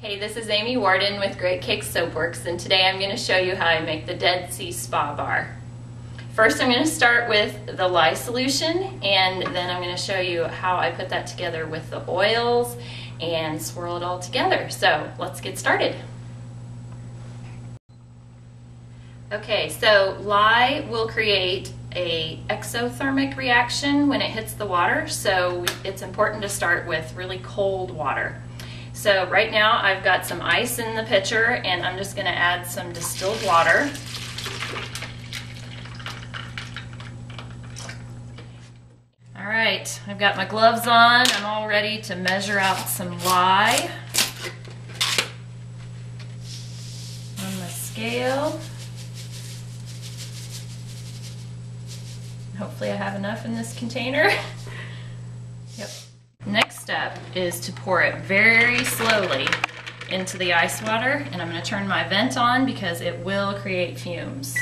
Hey, this is Amy Warden with Great Cake Soapworks, and today I'm going to show you how I make the Dead Sea Spa Bar. First, I'm going to start with the lye solution, and then I'm going to show you how I put that together with the oils and swirl it all together. So let's get started. Okay, so lye will create an exothermic reaction when it hits the water, so it's important to start with really cold water. So right now I've got some ice in the pitcher, and I'm just going to add some distilled water. All right, I've got my gloves on. I'm all ready to measure out some lye on the scale. Hopefully I have enough in this container. Yep. Next step is to pour it very slowly into the ice water, and I'm going to turn my vent on because it will create fumes.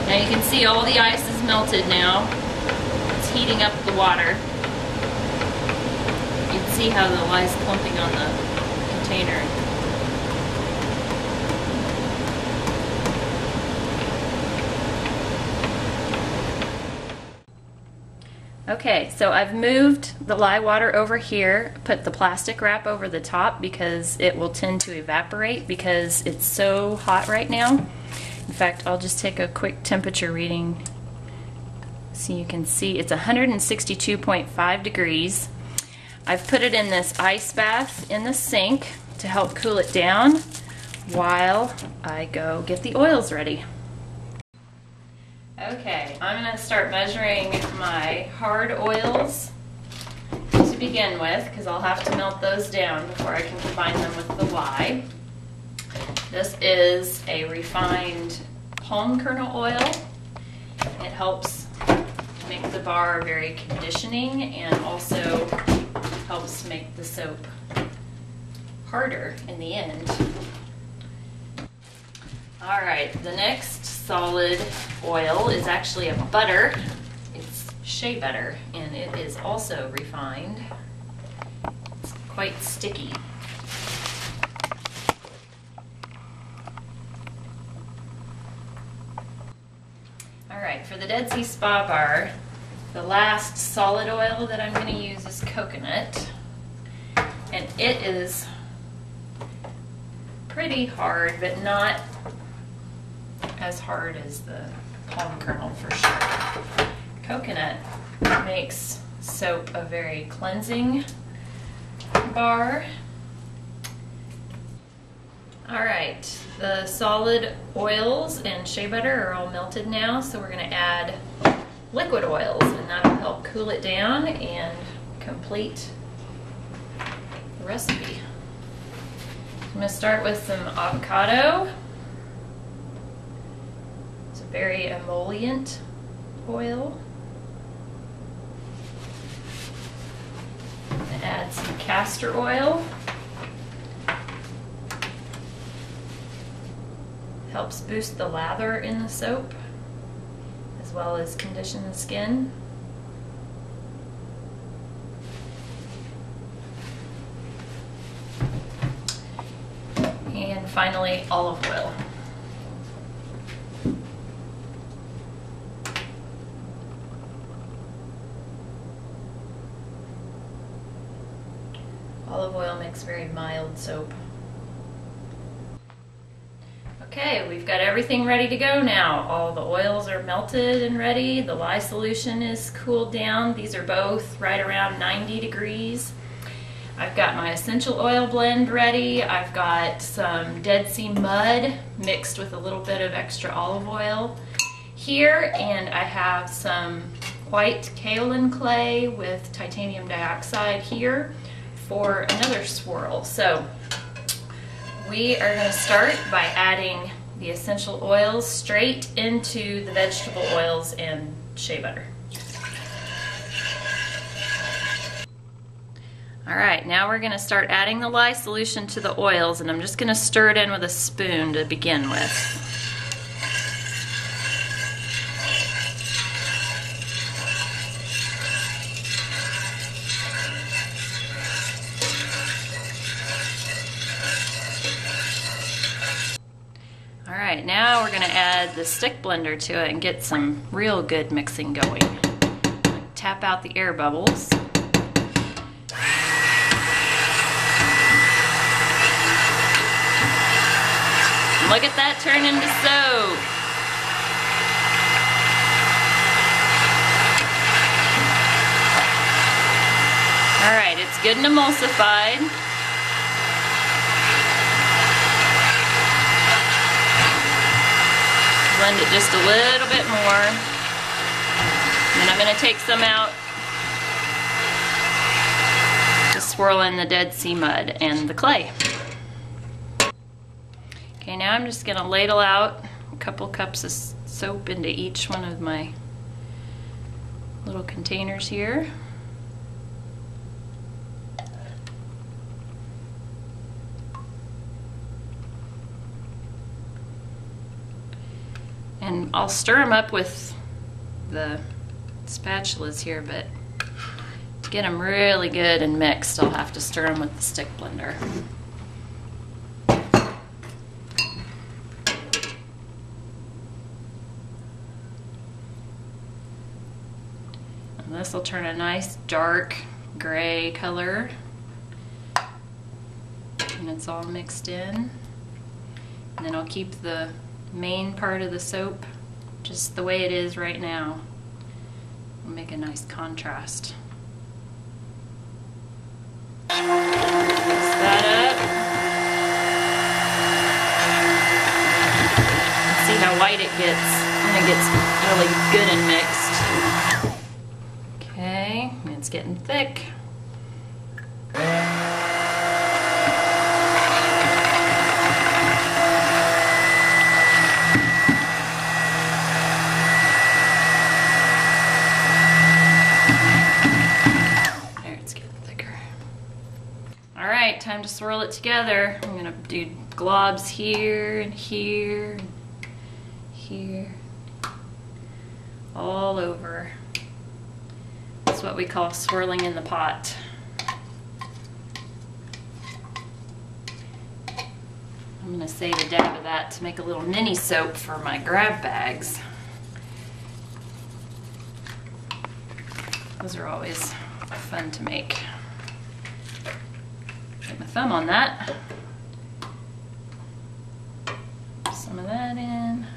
Now you can see all the ice is melted now. It's heating up the water. You can see how the lye is clumping on the container. Okay, so I've moved the lye water over here, put the plastic wrap over the top because it will tend to evaporate because it's so hot right now. In fact, I'll just take a quick temperature reading so you can see it's 162.5 degrees. I've put it in this ice bath in the sink to help cool it down while I go get the oils ready. Okay, I'm going to start measuring my hard oils to begin with because I'll have to melt those down before I can combine them with the lye. This is a refined palm kernel oil. It helps make the bar very conditioning and also helps make the soap harder in the end. Alright, the next solid oil is actually a butter. It's shea butter, and it is also refined. It's quite sticky. Alright, for the Dead Sea Spa Bar, the last solid oil that I'm going to use is coconut, and it is pretty hard, but not as hard as the palm kernel for sure. Coconut makes soap a very cleansing bar. Alright, the solid oils and shea butter are all melted now, so we're going to add liquid oils, and that'll help cool it down and complete the recipe. I'm going to start with some avocado. It's a very emollient oil. I'm going to add some castor oil. Helps boost the lather in the soap as well as condition the skin. And finally, olive oil. Olive oil makes very mild soap. Okay, we've got everything ready to go now. All the oils are melted and ready. The lye solution is cooled down. These are both right around 90 degrees. I've got my essential oil blend ready. I've got some Dead Sea mud mixed with a little bit of extra olive oil here, and I have some white kaolin clay with titanium dioxide here for another swirl. So we are going to start by adding the essential oils straight into the vegetable oils and shea butter. Alright, now we're going to start adding the lye solution to the oils, and I'm just going to stir it in with a spoon to begin with. right, now we're gonna add the stick blender to it and get some real good mixing going. Tap out the air bubbles. Look at that turn into soap. All right, it's good and emulsified. Blend it just a little bit more. And I'm gonna take some out to swirl in the Dead Sea mud and the clay. Okay, now I'm just gonna ladle out a couple cups of soap into each one of my little containers here. And I'll stir them up with the spatulas here, but to get them really good and mixed, I'll have to stir them with the stick blender. And this will turn a nice dark gray color when it's all mixed in. And then I'll keep the main part of the soap just the way it is right now. We'll make a nice contrast. Mix that up. See how white it gets when it gets really good and mixed. Okay, it's getting thick. Time to swirl it together. I'm gonna do globs here and here and here, all over. That's what we call swirling in the pot. I'm gonna save a dab of that to make a little mini soap for my grab bags. Those are always fun to make. Get my thumb on that. Some of that in.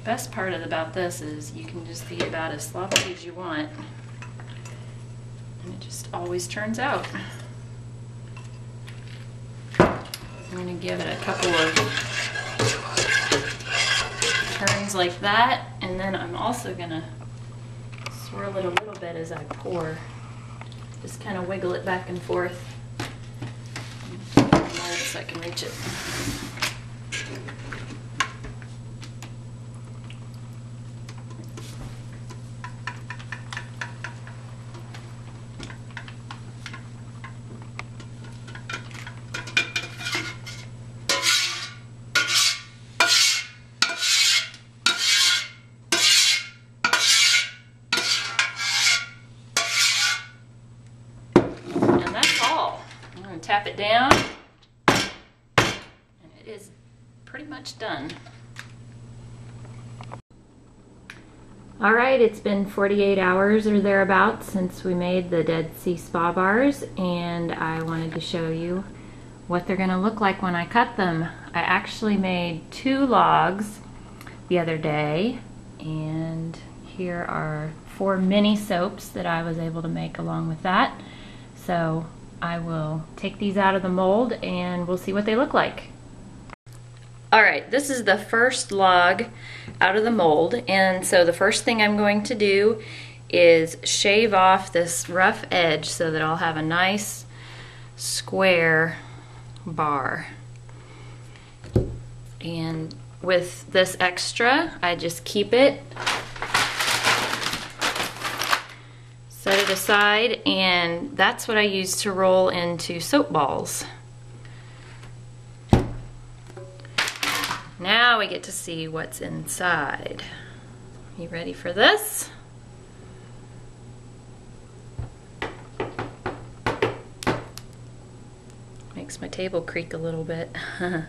Best part about this is you can just be about as sloppy as you want, and it just always turns out. I'm going to give it a couple of turns like that, and then I'm also gonna swirl it a little bit as I pour. Just kind of wiggle it back and forth so I can reach it. Tap it down, and it is pretty much done. All right, it's been 48 hours or thereabouts since we made the Dead Sea Spa bars, and I wanted to show you what they're gonna look like when I cut them. I actually made 2 logs the other day, and here are 4 mini soaps that I was able to make along with that. So I will take these out of the mold and we'll see what they look like. Alright, this is the first log out of the mold, and so the first thing I'm going to do is shave off this rough edge so that I'll have a nice square bar. And with this extra, I just keep it, set it aside, and that's what I use to roll into soap balls. Now we get to see what's inside. You ready for this? my table creak a little bit. And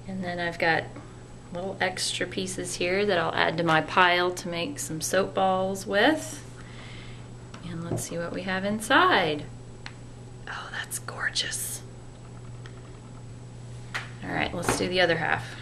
then I've got little extra pieces here that I'll add to my pile to make some soap balls with. And let's see what we have inside. Oh, that's gorgeous. All right, let's do the other half.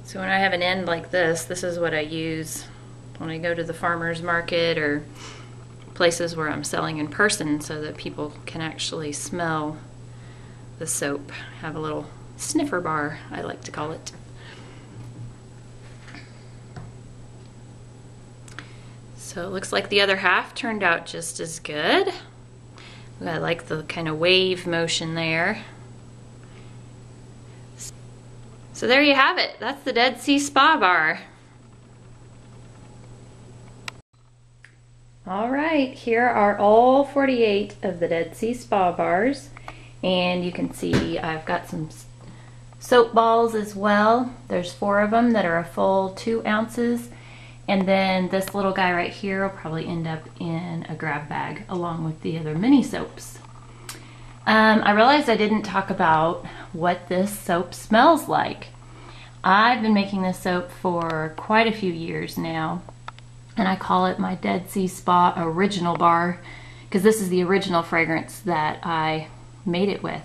So when I have an end like this is what I use when I go to the farmer's market or places where I'm selling in person so that people can actually smell the soap. Have a little sniffer bar, I like to call it. So it looks like the other half turned out just as good. I like the kind of wave motion there. So there you have it. That's the Dead Sea Spa Bar. All right, here are all 48 of the Dead Sea Spa Bars. And you can see I've got some soap balls as well. There's 4 of them that are a full 2 ounces. And then this little guy right here will probably end up in a grab bag along with the other mini soaps. I realized I didn't talk about what this soap smells like. I've been making this soap for quite a few years now, and I call it my Dead Sea Spa Original Bar because this is the original fragrance that I made it with.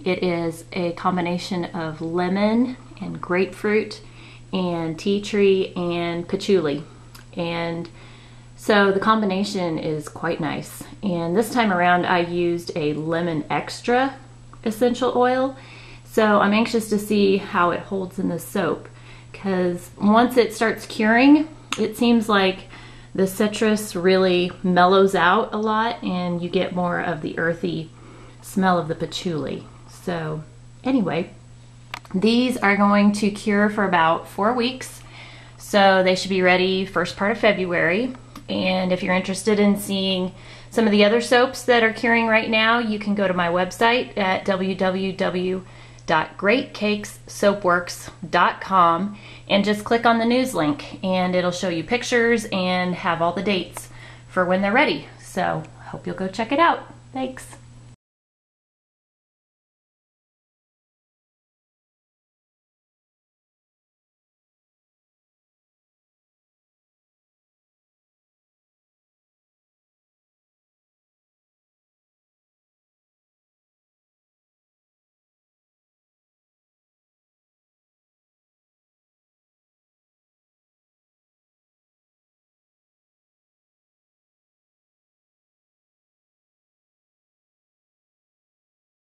It is a combination of lemon and grapefruit and tea tree and patchouli, and so the combination is quite nice. And this time around I used a lemon extra essential oil, so I'm anxious to see how it holds in the soap, because once it starts curing it seems like the citrus really mellows out a lot and you get more of the earthy smell of the patchouli. So anyway, these are going to cure for about 4 weeks, so they should be ready first part of February. And if you're interested in seeing some of the other soaps that are curing right now, you can go to my website at www.greatcakessoapworks.com and just click on the news link and it'll show you pictures and have all the dates for when they're ready. So I hope you'll go check it out. Thanks.